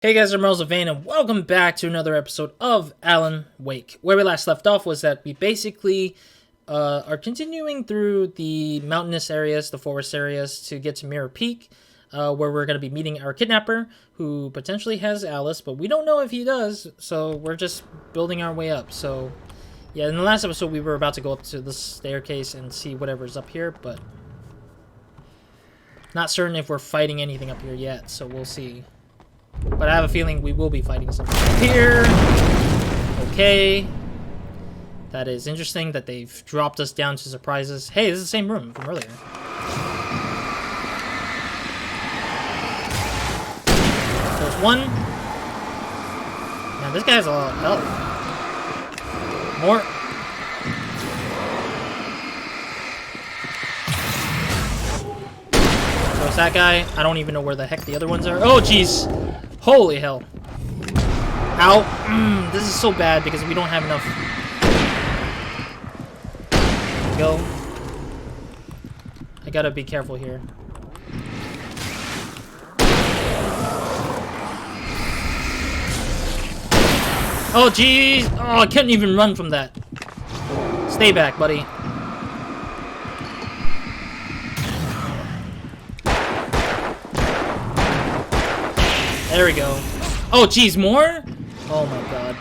Hey guys, I'm RozaldVane, and welcome back to another episode of Alan Wake. Where we last left off was that we basically are continuing through the mountainous areas, the forest areas, to get to Mirror Peak, where we're going to be meeting our kidnapper, who potentially has Alice, but we don't know if he does, so we're just building our way up. So, yeah, in the last episode we were about to go up to the staircase and see whatever's up here, but not certain if we're fighting anything up here yet, so we'll see. But I have a feeling we will be fighting something here. Okay. That is interesting that they've dropped us down to surprises. Hey, this is the same room from earlier. There's one. Man, this guy has a lot of health. More. There's that guy. I don't even know where the heck the other ones are. Oh, jeez. Holy hell. Ow. This is so bad because we don't have enough. There we go. I gotta be careful here. Oh, jeez. Oh, I couldn't even run from that. Stay back, buddy. There we go. Oh, geez, more? Oh my god.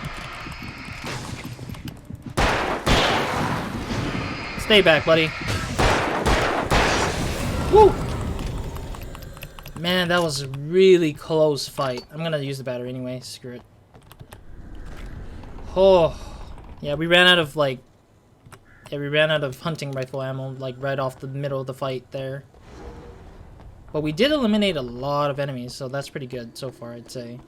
Stay back, buddy. Woo! Man, that was a really close fight. I'm gonna use the battery anyway. Screw it. Oh. Yeah, we ran out of, like... Yeah, we ran out of hunting rifle ammo, like, right off the middle of the fight there. But we did eliminate a lot of enemies, so that's pretty good so far, I'd say.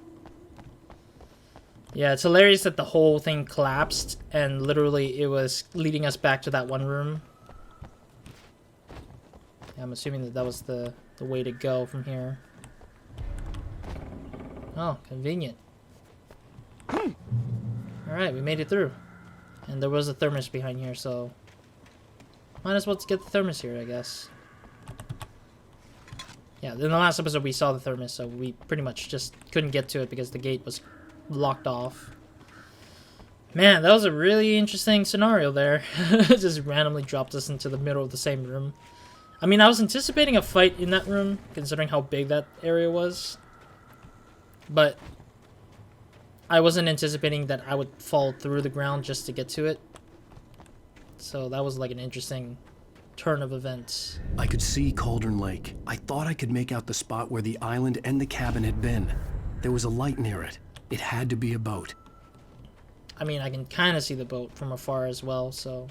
Yeah, it's hilarious that the whole thing collapsed, and literally it was leading us back to that one room. Yeah, I'm assuming that that was the way to go from here. Oh, convenient. Alright, we made it through. And there was a thermos behind here, so... might as well get the thermos here, I guess. Yeah, in the last episode we saw the thermos, so we pretty much just couldn't get to it because the gate was locked off. Man, that was a really interesting scenario there. Just randomly dropped us into the middle of the same room. I mean, I was anticipating a fight in that room, considering how big that area was. But I wasn't anticipating that I would fall through the ground just to get to it. So that was like an interesting turn of events. I could see Cauldron Lake. I thought I could make out the spot where the island and the cabin had been. There was a light near it. It had to be a boat. I mean, I can kind of see the boat from afar as well, so...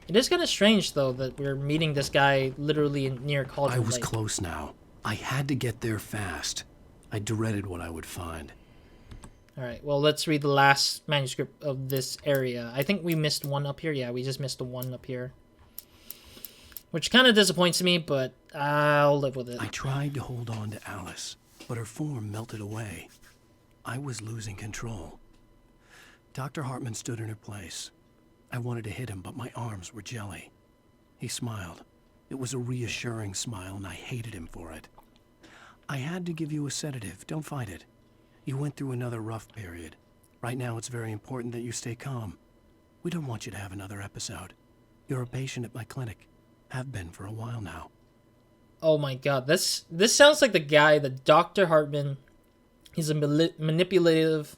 It is kind of strange, though, that we're meeting this guy literally near Cauldron Lake. I was close now. I had to get there fast. I dreaded what I would find. Alright, well, let's read the last manuscript of this area. I think we missed one up here. Yeah, we just missed the one up here. Which kind of disappoints me, but I'll live with it. I tried to hold on to Alice, but her form melted away. I was losing control. Dr. Hartman stood in her place. I wanted to hit him, but my arms were jelly. He smiled. It was a reassuring smile, and I hated him for it. I had to give you a sedative. Don't fight it. You went through another rough period. Right now, it's very important that you stay calm. We don't want you to have another episode. You're a patient at my clinic. Have been for a while now. Oh my god, this sounds like the guy, the Dr. Hartman. He's a manipulative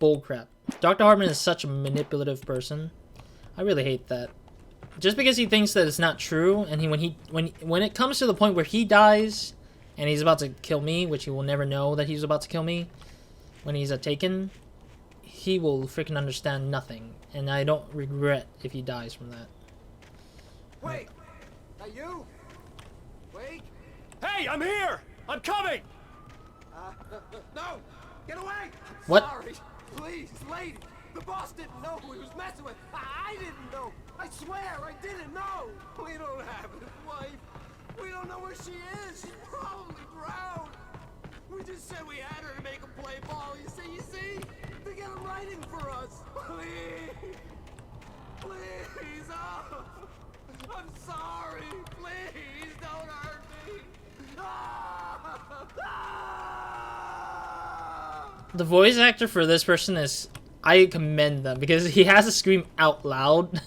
bullcrap. Dr. Hartman is such a manipulative person. I really hate that. Just because he thinks that it's not true, and when it comes to the point where he dies, and he's about to kill me, which he will never know that he's about to kill me, when he's taken, he will freaking understand nothing, and I don't regret if he dies from that. Wait! That you? Wait! Hey, I'm here! I'm coming! No! Get away! What? Sorry! Please, lady! The boss didn't know who he was messing with! I didn't know! I swear, I didn't know! We don't have his wife! We don't know where she is! She's probably drowned! We just said we had her to make him play ball, you see? To get him writing for us! Please! Please! Oh! I'm sorry! Please! 啊！ Ah! Ah! The voice actor for this person is, I commend them because he has to scream out loud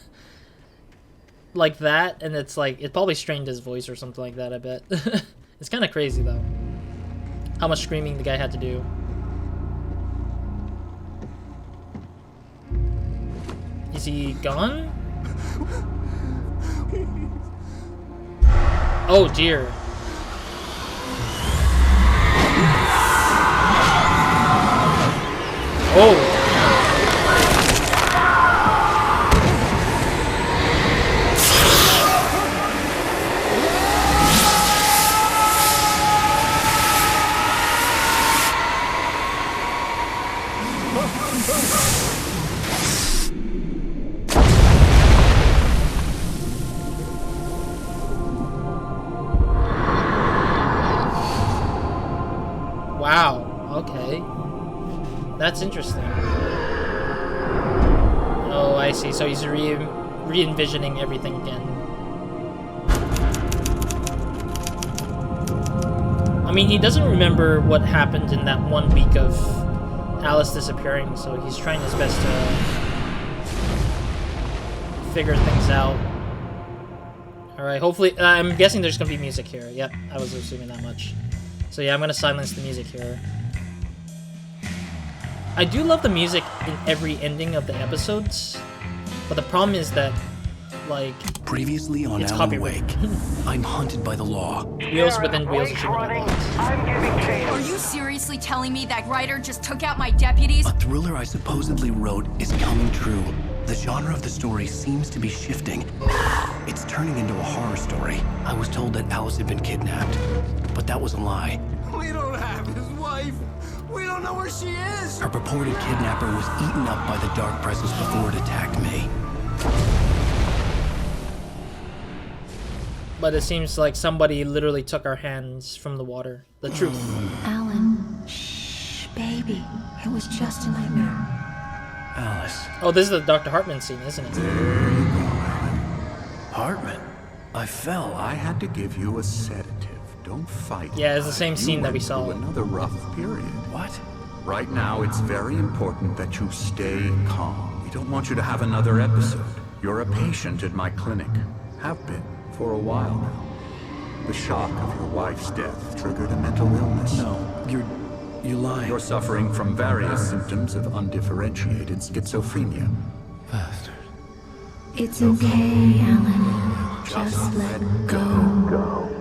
like that, and it's like it probably strained his voice or something like that. I bet. It's kind of crazy though, how much screaming the guy had to do. Is he gone? Oh dear. Oh. Wow, okay. That's interesting. Oh, I see. So he's re-envisioning everything again. I mean, he doesn't remember what happened in that 1 week of Alice disappearing, so he's trying his best to figure things out. Alright, hopefully... I'm guessing there's gonna be music here. Yep, I was assuming that much. So yeah, I'm gonna silence the music here. I do love the music in every ending of the episodes, but the problem is that, like, Previously on it's Alan copyright. Wake, I'm hunted by the law. Wheels within wheels achievement unlocked. Are you seriously telling me that writer just took out my deputies? A thriller I supposedly wrote is coming true. The genre of the story seems to be shifting. It's turning into a horror story. I was told that Alice had been kidnapped, but that was a lie. We don't have his wife. We don't know where she is. Her purported kidnapper was eaten up by the dark presence before it attacked me. But it seems like somebody literally took our hands from the water. The truth. Alan, shh, baby. It was just a nightmare. Alice. Oh, this is the Dr. Hartman scene, isn't it? Hartman. I fell. I had to give you a sedative. Don't fight. Yeah, it's the same You scene that we went saw. through another rough period. What? Right now, it's very important that you stay calm. We don't want you to have another episode. You're a patient at my clinic. Have been for a while now. The shock of your wife's death triggered a mental illness. No, you're lying. You're suffering from various symptoms of undifferentiated schizophrenia. Bastard. It's okay, Alan. Just let go.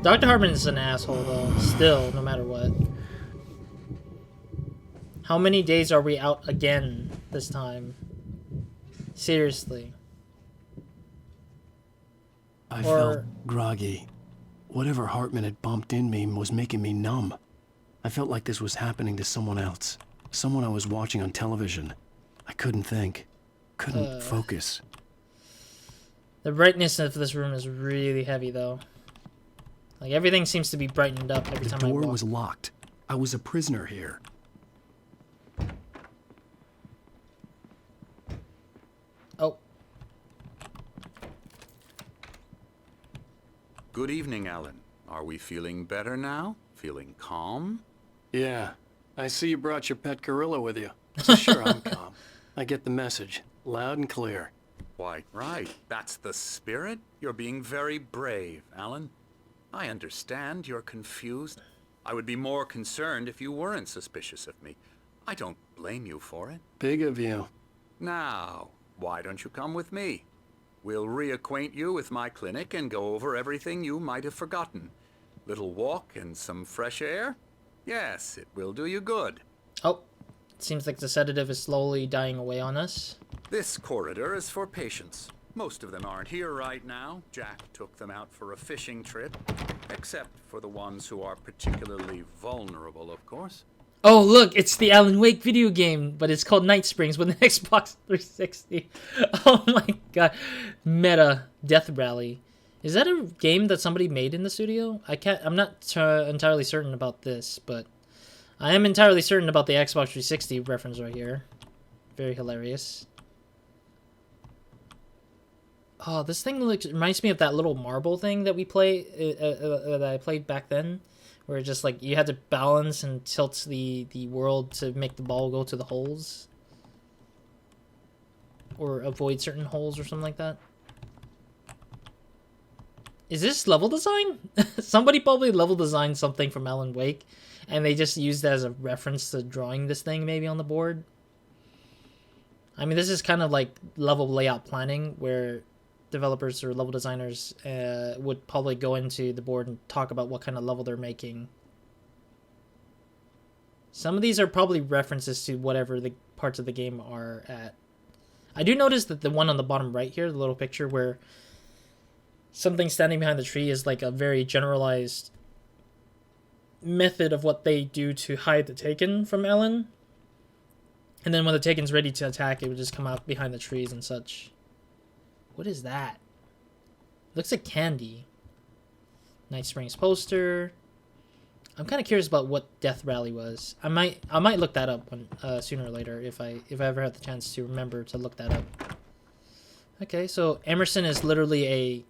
Dr. Hartman is an asshole, though. Still, no matter what. How many days are we out again this time? Seriously. I felt groggy. Whatever Hartman had bumped in me was making me numb. I felt like this was happening to someone else. Someone I was watching on television. I couldn't think. Couldn't focus. The brightness of this room is really heavy, though. Like, everything seems to be brightened up every time I walk. The door was locked. I was a prisoner here. Oh. Good evening, Alan. Are we feeling better now? Feeling calm? Yeah. I see you brought your pet gorilla with you. So sure, I'm calm. I get the message. Loud and clear. Quite right. That's the spirit. You're being very brave, Alan. I understand you're confused. I would be more concerned if you weren't suspicious of me. I don't blame you for it. Big of you. Now, why don't you come with me? We'll reacquaint you with my clinic and go over everything you might have forgotten. Little walk and some fresh air? Yes, it will do you good. Oh. It seems like the sedative is slowly dying away on us. This corridor is for patients. Most of them aren't here right now. Jack took them out for a fishing trip. Except for the ones who are particularly vulnerable, of course. Oh, look, it's the Alan Wake video game, but it's called Night Springs with an Xbox 360. Oh my god. Meta Death Rally. Is that a game that somebody made in the studio? I'm not entirely certain about this, but I am entirely certain about the Xbox 360 reference right here. Very hilarious. Oh, this thing reminds me of that little marble thing that we play that I played back then, where just like you had to balance and tilt the world to make the ball go to the holes, or avoid certain holes or something like that. Is this level design? Somebody probably level designed something from Alan Wake, and they just used that as a reference to drawing this thing maybe on the board. I mean, this is kind of like level layout planning, where developers or level designers would probably go into the board and talk about what kind of level they're making. Some of these are probably references to whatever the parts of the game are at. I do notice that the one on the bottom right here, the little picture where something standing behind the tree, is like a very generalized method of what they do to hide the Taken from Ellen. And then when the Taken's ready to attack, it would just come out behind the trees and such. What is that? Looks like candy. Night Springs poster. I'm kind of curious about what Death Rally was. I might look that up when, sooner or later if I ever have the chance to remember to look that up. Okay, so Emerson is literally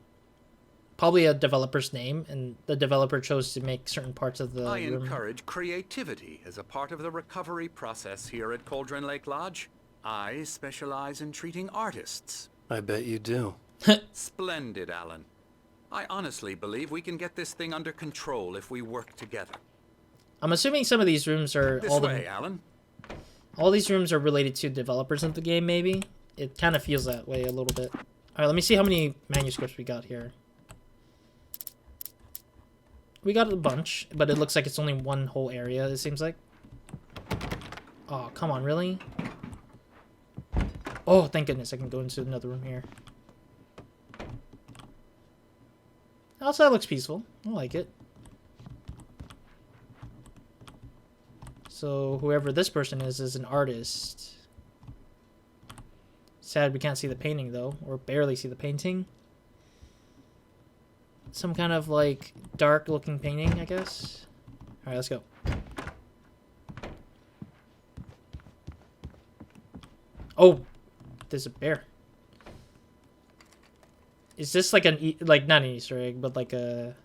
probably a developer's name, and the developer chose to make certain parts of the I room. encourage creativity as a part of the recovery process here at Cauldron Lake Lodge. I specialize in treating artists. I bet you do. Splendid, Alan. I honestly believe we can get this thing under control if we work together. I'm assuming some of these rooms are This way, Alan. all these rooms are related to developers of the game. Maybe it kind of feels that way a little bit. All right, let me see how many manuscripts we got here. We got a bunch, but it looks like it's only one whole area, it seems like. Oh, come on, really? Oh, thank goodness I can go into another room here. Outside looks peaceful. I like it. So whoever this person is an artist. Sad we can't see the painting though, or barely see the painting. Some kind of like dark looking painting, I guess. Alright, let's go. Oh, there's a bear. Is this like not an Easter egg, but like a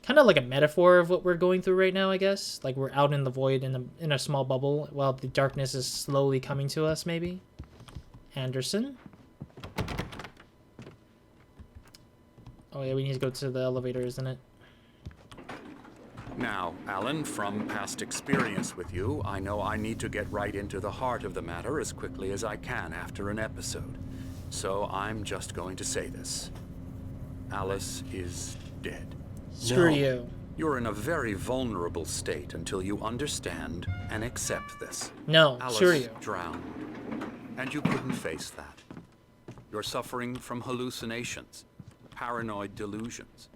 kind of like a metaphor of what we're going through right now, I guess? Like we're out in the void in a small bubble while the darkness is slowly coming to us, maybe. Anderson. Oh yeah, we need to go to the elevator, isn't it? Now, Alan, from past experience with you, I know I need to get right into the heart of the matter as quickly as I can after an episode. So I'm just going to say this. Alice is dead. Screw No. you. You're in a very vulnerable state until you understand and accept this. No, Alice screw you. drowned, and you couldn't face that. You're suffering from hallucinations, paranoid delusions,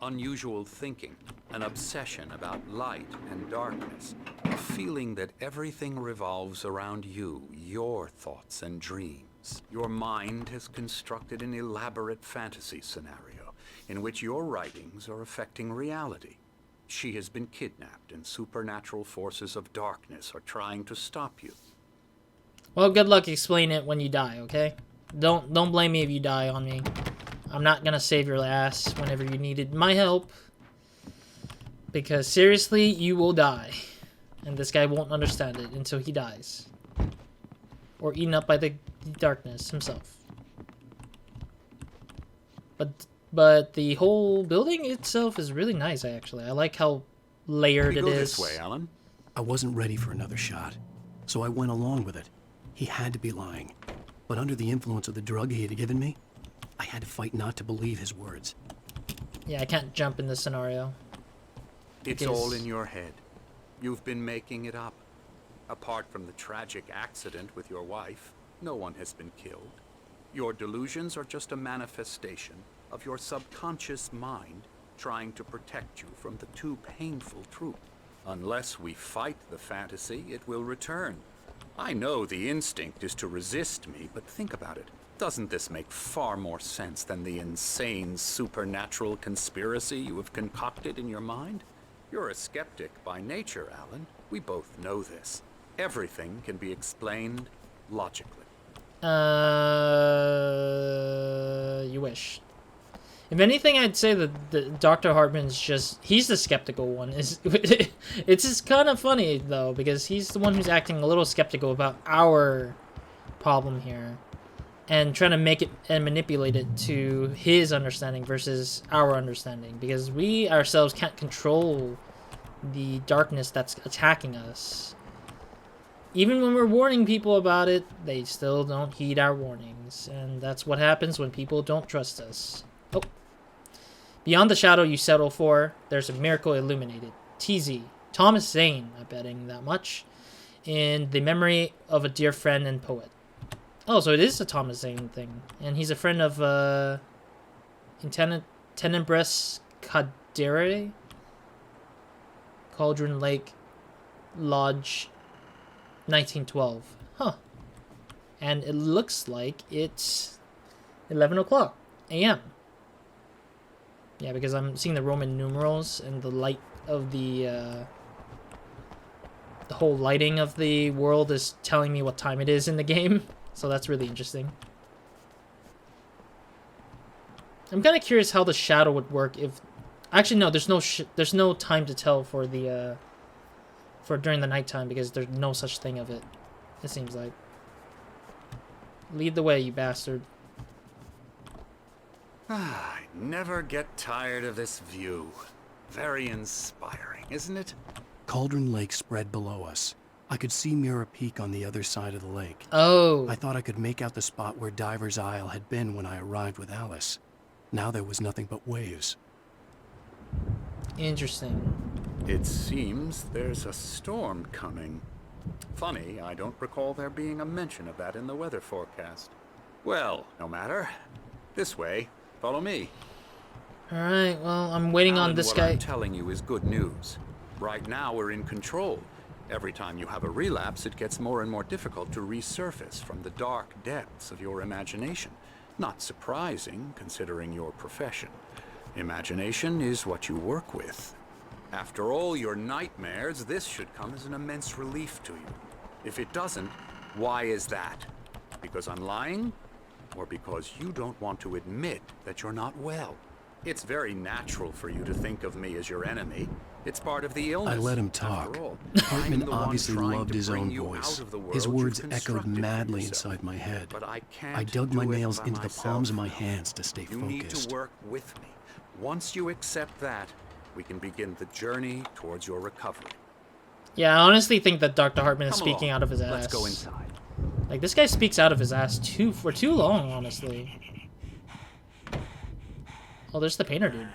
unusual thinking, an obsession about light and darkness, a feeling that everything revolves around you, your thoughts and dreams. Your mind has constructed an elaborate fantasy scenario in which your writings are affecting reality. She has been kidnapped, and supernatural forces of darkness are trying to stop you. Well, good luck explaining it when you die, okay? Don't blame me if you die on me. I'm not gonna save your ass whenever you needed my help. Because seriously, you will die. And this guy won't understand it until he dies. Or eaten up by the darkness himself. But the whole building itself is really nice, actually. I like how layered We it go is. this way, Alan. I wasn't ready for another shot, so I went along with it. He had to be lying. But under the influence of the drug he had given me, I had to fight not to believe his words. Yeah, I can't jump in this scenario. It's Because- all in your head. You've been making it up. Apart from the tragic accident with your wife, no one has been killed. Your delusions are just a manifestation of your subconscious mind trying to protect you from the too painful truth. Unless we fight the fantasy, it will return. I know the instinct is to resist me, but think about it. Doesn't this make far more sense than the insane supernatural conspiracy you have concocted in your mind? You're a skeptic by nature, Alan. We both know this. Everything can be explained logically. You wish. If anything, I'd say that Dr. Hartman's he's the skeptical one. It's just kind of funny, though, because he's the one who's acting a little skeptical about our problem here. And trying to make it and manipulate it to his understanding versus our understanding. Because we ourselves can't control the darkness that's attacking us. Even when we're warning people about it, they still don't heed our warnings. And that's what happens when people don't trust us. Oh. Beyond the shadow you settle for, there's a miracle illuminated. TZ. Thomas Zane, I'm betting that much. In the memory of a dear friend and poet. Oh, so it is a Thomas Zane thing. And he's a friend of, Tenebris Cadere? Cauldron Lake Lodge 1912. Huh. And it looks like it's 11 o'clock a.m. Yeah, because I'm seeing the Roman numerals and the light of the whole lighting of the world is telling me what time it is in the game. So that's really interesting. I'm kind of curious how the shadow would work if... Actually, no, there's no time to tell for the for during the nighttime because there's no such thing of it. It seems like. Lead the way, you bastard. I never get tired of this view. Very inspiring, isn't it? Cauldron Lake spread below us. I could see Mirror Peak on the other side of the lake. Oh. I thought I could make out the spot where Diver's Isle had been when I arrived with Alice. Now there was nothing but waves. Interesting. It seems there's a storm coming. Funny, I don't recall there being a mention of that in the weather forecast. Well, no matter. This way. Follow me. Alright, well, I'm waiting on this what guy. I'm telling you is good news. Right now, we're in control. Every time you have a relapse, it gets more and more difficult to resurface from the dark depths of your imagination. Not surprising, considering your profession. Imagination is what you work with. After all your nightmares, this should come as an immense relief to you. If it doesn't, why is that? Because I'm lying? Or because you don't want to admit that you're not well? It's very natural for you to think of me as your enemy. It's part of the illness. I let him talk. Hartman obviously loved his own voice. His words echoed madly inside my head. But I can't I dug my do it nails by into the myself. palms of my hands to stay You need focused. to work with me. Once you accept that, we can begin the journey towards your recovery. Yeah, I honestly think that Dr. Hartman is Come speaking along. out of his ass. Let's go inside. Like, this guy speaks out of his ass for too long, honestly. Oh, there's the painter dude.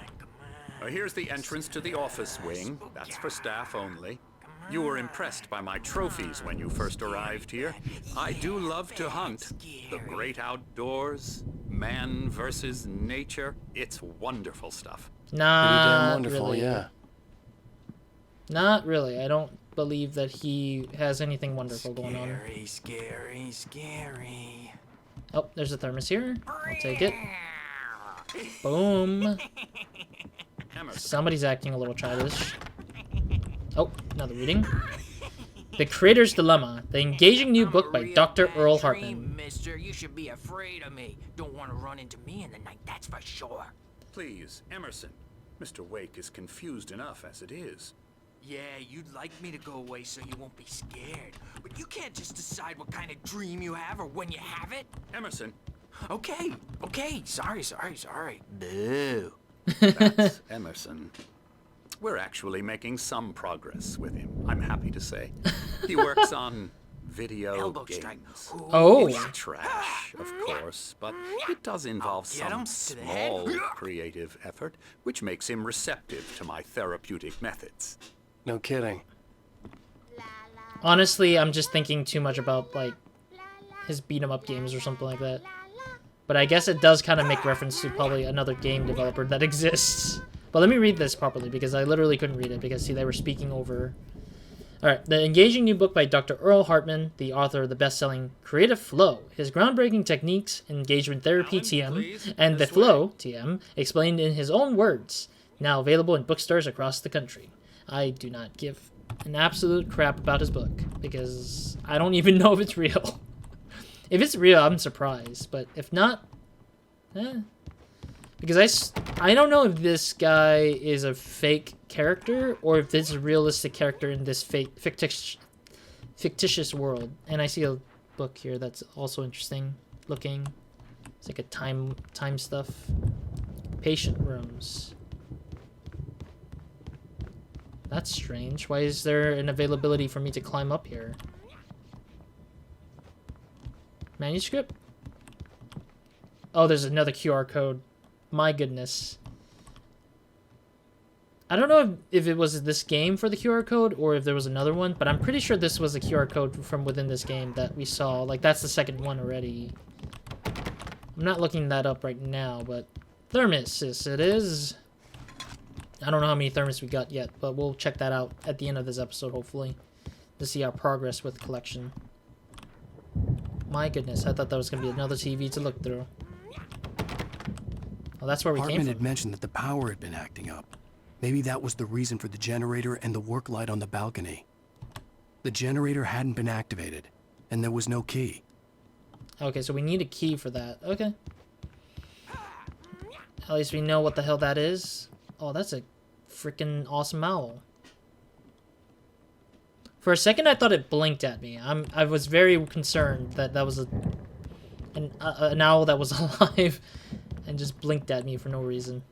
Here's the entrance to the office wing. That's for staff only. You were impressed by my trophies when you first arrived here. I do love to hunt. The great outdoors, man versus nature. It's wonderful stuff. Pretty damn Not wonderful, really. yeah. Not really. I don't believe that he has anything wonderful going on. Scary, scary, scary. Oh, there's a thermos here. I'll take it. Boom. Emerson. Somebody's acting a little childish. Oh, another reading. The Creator's Dilemma, the engaging new book by Dr. Earl Hartman. Mister, you should be afraid of me. Don't want to run into me in the night, that's for sure. Please, Emerson. Mr. Wake is confused enough as it is. Yeah, you'd like me to go away so you won't be scared. But you can't just decide what kind of dream you have or when you have it. Emerson. Okay, sorry. Boo. That's Emerson. We're actually making some progress with him, I'm happy to say. He works on video Elbow games. strike. Oh. It's trash, of course, but it does involve Get him some to the head. small creative effort, which makes him receptive to my therapeutic methods. No kidding. Honestly, I'm just thinking too much about, like, his beat-em-up games or something like that. But I guess it does kind of make reference to probably another game developer that exists. But let me read this properly, because I literally couldn't read it, because, see, they were speaking over... Alright, the engaging new book by Dr. Earl Hartman, the author of the best-selling Creative Flow, his groundbreaking techniques, engagement therapy, Alan, TM, please, and the this flow, TM, explained in his own words, now available in bookstores across the country. I do not give an absolute crap about his book, because I don't even know if it's real. If it's real, I'm surprised. But if not, because I don't know if this guy is a fake character or if this is a realistic character in this fictitious world. And I see a book here that's also interesting looking. It's like a time stuff. Patient rooms. That's strange. Why is there an availability for me to climb up here? Manuscript? Oh, there's another QR code. My goodness. I don't know if it was this game for the QR code or if there was another one, but I'm pretty sure this was a QR code from within this game that we saw. Like, that's the second one already. I'm not looking that up right now, but thermos, yes, it is. I don't know how many thermos we got yet, but we'll check that out at the end of this episode, hopefully, to see our progress with collection. My goodness, I thought that was going to be another TV to look through. Well, that's where we came Hartman from. had mentioned that the power had been acting up. Maybe that was the reason for the generator and the work light on the balcony. The generator hadn't been activated, and there was no key. Okay, so we need a key for that. Okay. At least we know what the hell that is. Oh, that's a freaking awesome owl. For a second, I thought it blinked at me. I was very concerned that that was an owl that was alive and just blinked at me for no reason.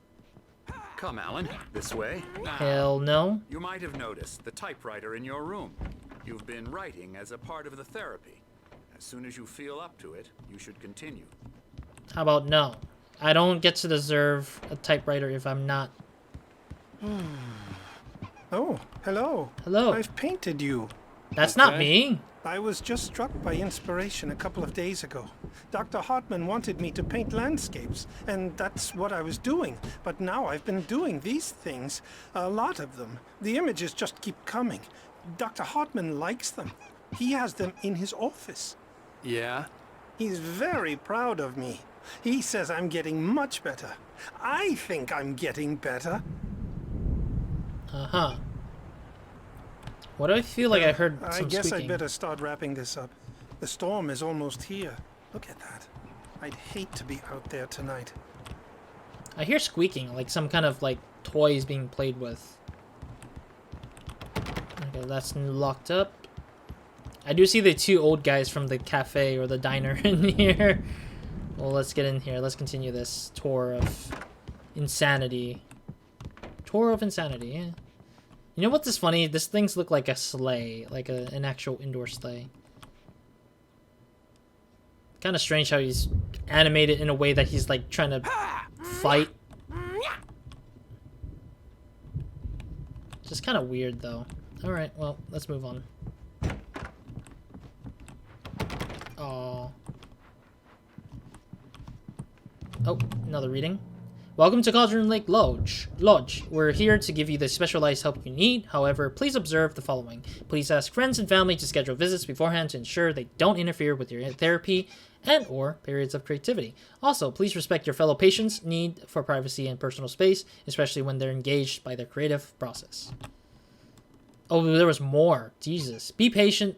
Come, Alan, this way. Hell no. You might have noticed the typewriter in your room. You've been writing as a part of the therapy. As soon as you feel up to it, you should continue. How about no? I don't get to deserve a typewriter if I'm not. Oh, hello. Hello. I've painted you. That's not me. I was just struck by inspiration a couple of days ago. Dr. Hartman wanted me to paint landscapes, and that's what I was doing. But now I've been doing these things, a lot of them. The images just keep coming. Dr. Hartman likes them. He has them in his office. Yeah? He's very proud of me. He says I'm getting much better. I think I'm getting better. Uh-huh. What do I feel like I heard some I guess squeaking? I'd better start wrapping this up. The storm is almost here. Look at that. I'd hate to be out there tonight. I hear squeaking, like some kind of like toys being played with. Okay, that's locked up. I do see the two old guys from the cafe or the diner in here. Well, let's get in here. Let's continue this tour of insanity. Tour of insanity, yeah. You know what's funny? This things look like a sleigh, like an actual indoor sleigh. Kind of strange how he's animated in a way that he's like trying to fight. Just kind of weird though. Alright, well, let's move on. Oh. Oh, another reading. Welcome to Cauldron Lake Lodge. We're here to give you the specialized help you need. However, please observe the following. Please ask friends and family to schedule visits beforehand to ensure they don't interfere with your therapy and or periods of creativity. Also, please respect your fellow patients' need for privacy and personal space, especially when they're engaged by their creative process. Oh, there was more. Jesus. Be patient.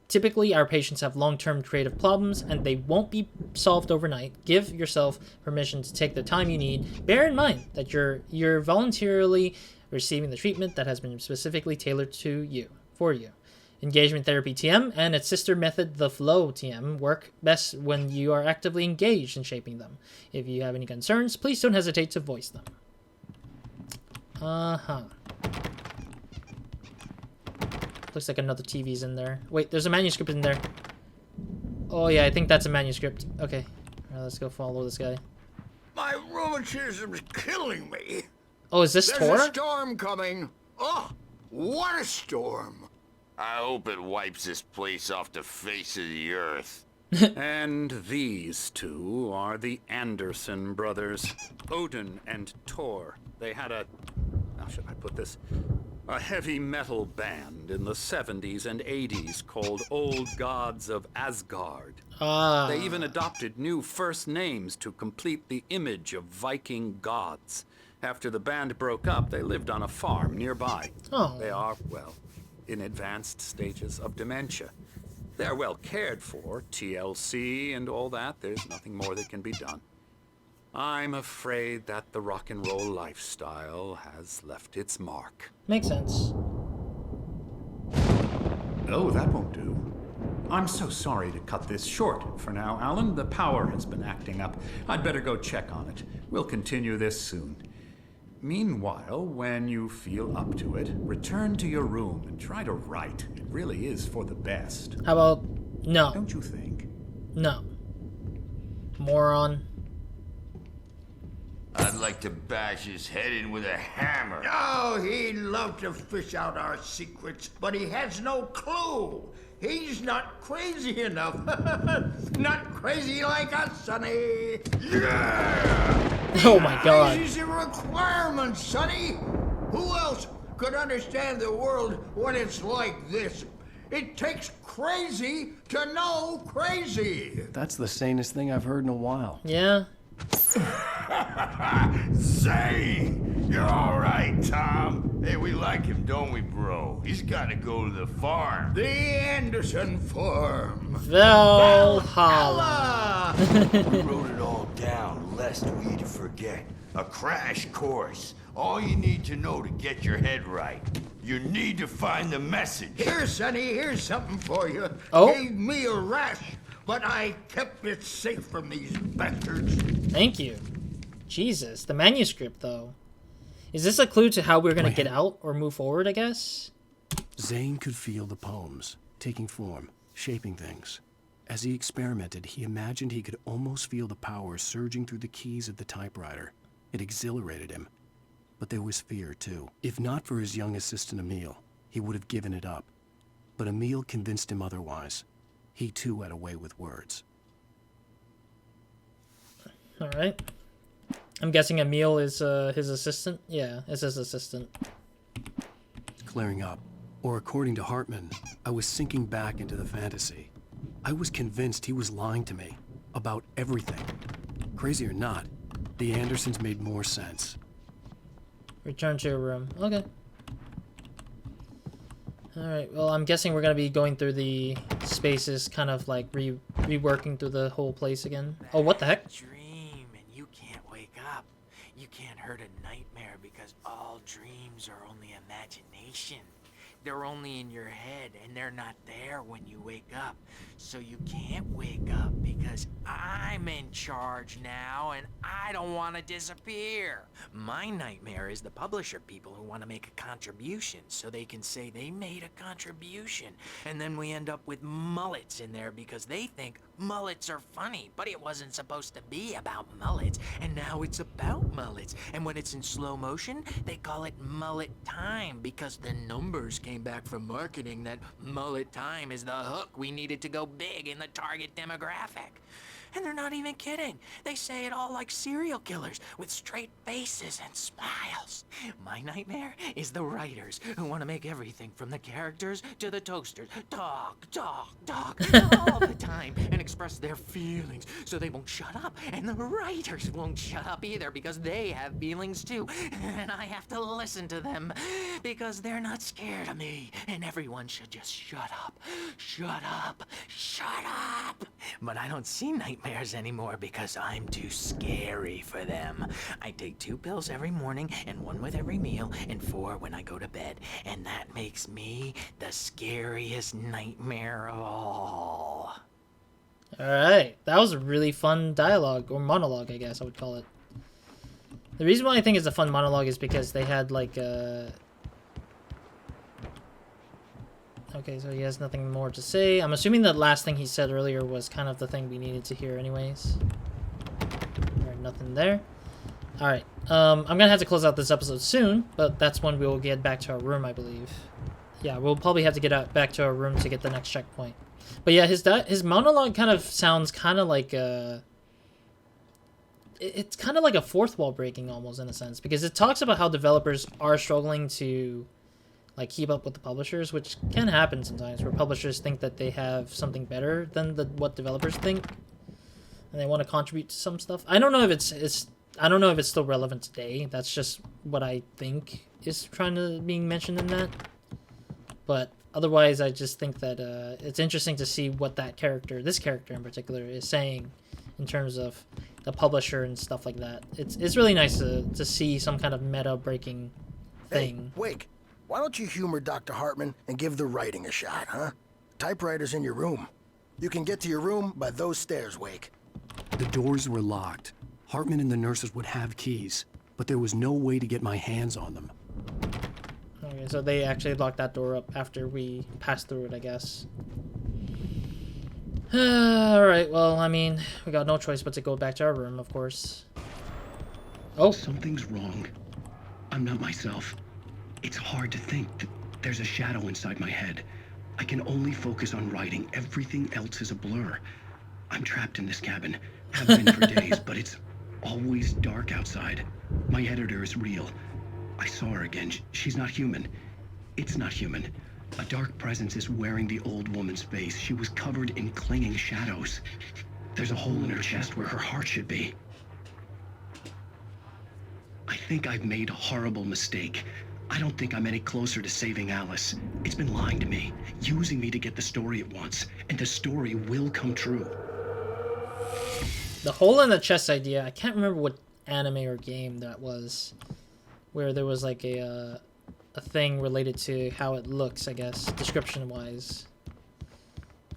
Typically, our patients have long-term creative problems, and they won't be solved overnight. Give yourself permission to take the time you need. Bear in mind that you're voluntarily receiving the treatment that has been specifically tailored for you. Engagement therapy TM and its sister method, the flow TM, work best when you are actively engaged in shaping them. If you have any concerns, please don't hesitate to voice them. Uh-huh. Looks like another TV's in there. Wait, there's a manuscript in there. Oh yeah, I think that's a manuscript. Okay. Alright, let's go follow this guy. My rheumatism's killing me. Oh, is this There's Tor? a storm coming. Oh, what a storm. I hope it wipes this place off the face of the earth. And these two are the Anderson brothers, Odin and Tor. They had how should I put this? A heavy metal band in the 70s and 80s called Old Gods of Asgard. Ah. They even adopted new first names to complete the image of Viking gods. After the band broke up, they lived on a farm nearby. Oh. They are, well, in advanced stages of dementia. They're well cared for, TLC and all that. There's nothing more that can be done. I'm afraid that the rock and roll lifestyle has left its mark. Makes sense. Oh, that won't do. I'm so sorry to cut this short for now, Alan. The power has been acting up. I'd better go check on it. We'll continue this soon. Meanwhile, when you feel up to it, return to your room and try to write. It really is for the best. How about no? Don't you think? No. Moron. I'd like to bash his head in with a hammer. Oh, he'd love to fish out our secrets, but he has no clue. He's not crazy enough. Not crazy like us, Sonny. Yeah! Oh my god. Crazy's a requirement, Sonny. Who else could understand the world when it's like this? It takes crazy to know crazy. That's the sanest thing I've heard in a while. Yeah. Zane! You're alright, Tom. Hey, we like him, don't we, bro? He's gotta go to the farm. The Anderson Farm. Valhalla. We wrote it all down, lest we'd forget. A crash course. All you need to know to get your head right. You need to find the message. Here, Sonny, here's something for you. Oh. Gave me a rash, but I kept it safe from these bastards. Thank you. Jesus, the manuscript though. Is this a clue to how we're gonna get out or move forward, I guess? Zane could feel the poems, taking form, shaping things. As he experimented, he imagined he could almost feel the power surging through the keys of the typewriter. It exhilarated him. But there was fear, too. If not for his young assistant, Emil, he would have given it up. But Emil convinced him otherwise. He, too, had a way with words. Alright. I'm guessing Emil is his assistant? Yeah, it's his assistant. Clearing up. Or according to Hartman, I was sinking back into the fantasy. I was convinced he was lying to me. About everything. Crazy or not, the Andersons made more sense. Return to your room. Okay. Alright, well, I'm guessing we're gonna be going through the spaces, kind of like reworking through the whole place again. Oh, what the heck? Dream and you can't wake up. You can't hurt a nightmare because all dreams are only imagination. They're only in your head and they're not there when you wake up. So you can't wake up because I'm in charge now and I don't want to disappear. My nightmare is the publisher people who want to make a contribution so they can say they made a contribution. And then we end up with mullets in there because they think mullets are funny, but it wasn't supposed to be about mullets. And now it's about mullets. And when it's in slow motion, they call it mullet time because the numbers came back from marketing that mullet time is the hook we needed to go big in the target demographic. And they're not even kidding. They say it all like serial killers with straight faces and smiles. My nightmare is the writers who want to make everything from the characters to the toasters talk all the time and express their feelings so they won't shut up. And the writers won't shut up either because they have feelings too. And I have to listen to them because they're not scared of me. And everyone should just shut up. Shut up. Shut up. But I don't see nightmares anymore because I'm too scary for them. I take 2 pills every morning and 1 with every meal and 4 when I go to bed. And that makes me the scariest nightmare of all. Alright, that was a really fun dialogue, or monologue, I guess I would call it. The reason why I think it's a fun monologue is because they had like okay, so he has nothing more to say. I'm assuming that last thing he said earlier was kind of the thing we needed to hear anyways. Alright, nothing there. Alright, I'm gonna have to close out this episode soon, but that's when we'll get back to our room, I believe. Yeah, we'll probably have to get back to our room to get the next checkpoint. But yeah, his monologue kind of sounds kind of like it's kind of like a fourth wall breaking almost in a sense, because it talks about how developers are struggling to like keep up with the publishers, which can happen sometimes where publishers think that they have something better than what developers think and they want to contribute to some stuff. I don't know if it's still relevant today. That's just what I think is being mentioned in that. But otherwise, I just think that it's interesting to see what this character in particular, is saying in terms of the publisher and stuff like that. It's really nice to see some kind of meta-breaking thing. Hey, Wake, why don't you humor Dr. Hartman and give the writing a shot, huh? Typewriter's in your room. You can get to your room by those stairs, Wake. The doors were locked. Hartman and the nurses would have keys, but there was no way to get my hands on them. Okay, so they actually locked that door up after we passed through it, I guess. Alright, well, I mean, we got no choice but to go back to our room, of course. Oh! Something's wrong. I'm not myself. It's hard to think that there's a shadow inside my head. I can only focus on writing. Everything else is a blur. I'm trapped in this cabin. Have been for days, but it's always dark outside. My editor is real. I saw her again. She's not human. It's not human. A dark presence is wearing the old woman's face. She was covered in clinging shadows. There's a hole in her chest where her heart should be. I think I've made a horrible mistake. I don't think I'm any closer to saving Alice. It's been lying to me, using me to get the story it wants, and the story will come true. The hole in the chest idea, I can't remember what anime or game that was, where there was like a thing related to how it looks, I guess, description-wise.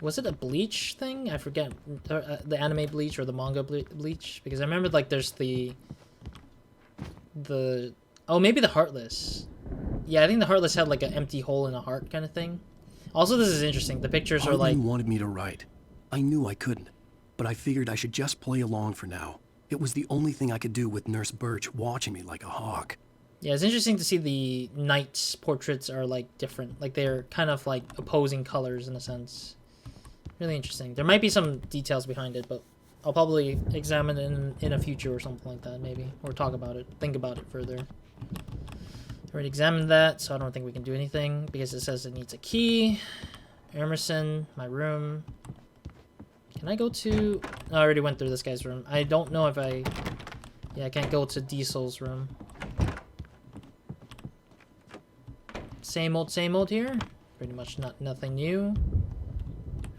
Was it a Bleach thing? I forget. The anime Bleach or the manga Bleach? Because I remember, like, there's the... Oh, maybe the Heartless. Yeah, I think the Heartless had, like, an empty hole in a heart kind of thing. Also, this is interesting. The pictures are, like... Hartman wanted me to write. I knew I couldn't, but I figured I should just play along for now. It was the only thing I could do with Nurse Birch watching me like a hawk. Yeah, it's interesting to see the knights' portraits are, like, different. Like, they're kind of, like, opposing colors in a sense. Really interesting. There might be some details behind it, but I'll probably examine it in a future or something like that, maybe. Or talk about it. Think about it further. Already examined that, so I don't think we can do anything, because it says it needs a key. Emerson, my room. Can I go to... No, I already went through this guy's room. I don't know if I... Yeah, I can't go to Diesel's room. Same old here. Pretty much nothing new.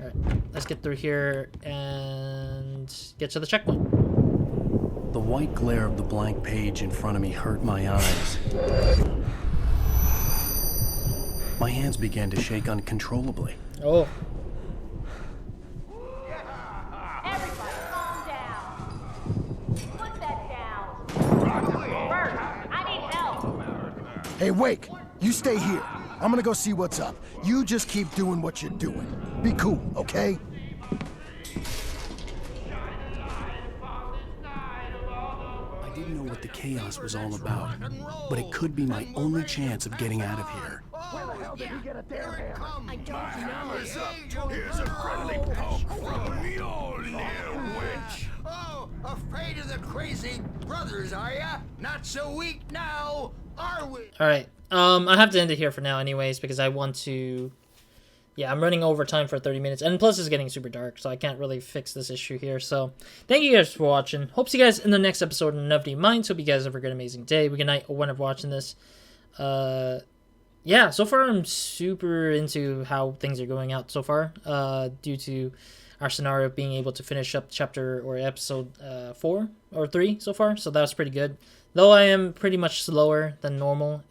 Alright, let's get through here and get to the checkpoint. The white glare of the blank page in front of me hurt my eyes. My hands began to shake uncontrollably. Oh. Everybody, calm down. Put that down. Bert, I need help. Hey, Wake, you stay here. I'm gonna go see what's up. You just keep doing what you're doing. Be cool, okay? I didn't know what the chaos was all about, but it could be my only chance of getting out of here. Where the hell did he get a damn hammer? I don't know. Here's a friendly poke from Mjolnir, wench. Oh, afraid of the crazy brothers, are ya? Not so weak now, are we? Alright, I have to end it here for now anyways, because I want to... Yeah, I'm running over time for 30 minutes, and plus it's getting super dark, so I can't really fix this issue here. So, thank you guys for watching. Hope to see you guys in the next episode of Nobody Minds. Hope you guys have a great, amazing day. Good night or whenever watching this. Yeah, so far I'm super into how things are going out so far, due to our scenario being able to finish up chapter or episode 4 or 3 so far, so that was pretty good. Though I am pretty much slower than normal,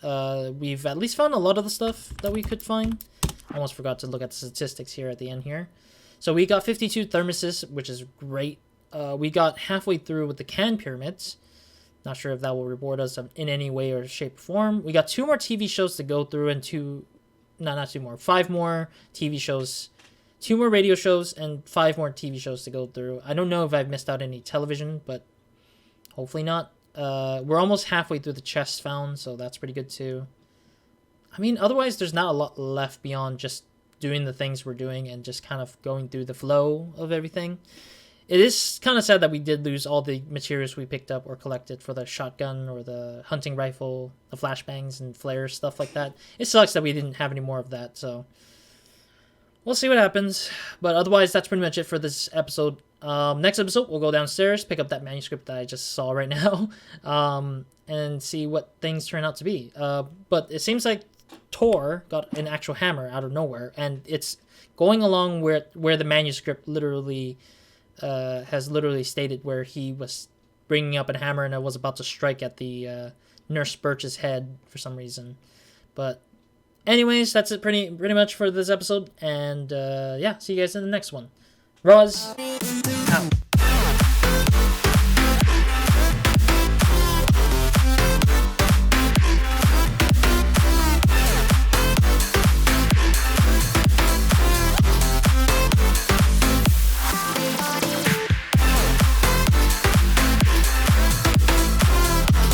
we've at least found a lot of the stuff that we could find. Almost forgot to look at the statistics here at the end here. So we got 52 thermoses, which is great. We got halfway through with the can pyramids. Not sure if that will reward us in any way or shape or form. We got 2 more TV shows to go through and 5 more TV shows. 2 more radio shows and 5 more TV shows to go through. I don't know if I've missed out any television, but hopefully not. We're almost halfway through the chests found, so that's pretty good too. I mean, otherwise there's not a lot left beyond just doing the things we're doing and just kind of going through the flow of everything. It is kind of sad that we did lose all the materials we picked up or collected for the shotgun or the hunting rifle, the flashbangs and flares, stuff like that. It sucks that we didn't have any more of that, so we'll see what happens. But otherwise, that's pretty much it for this episode. Next episode, we'll go downstairs, pick up that manuscript that I just saw right now, and see what things turn out to be. But it seems like Tor got an actual hammer out of nowhere, and it's going along where the manuscript literally has literally stated where he was bringing up a hammer and I was about to strike at the Nurse Birch's head for some reason. But anyways, that's it pretty much for this episode, and yeah, see you guys in the next one. Roz out.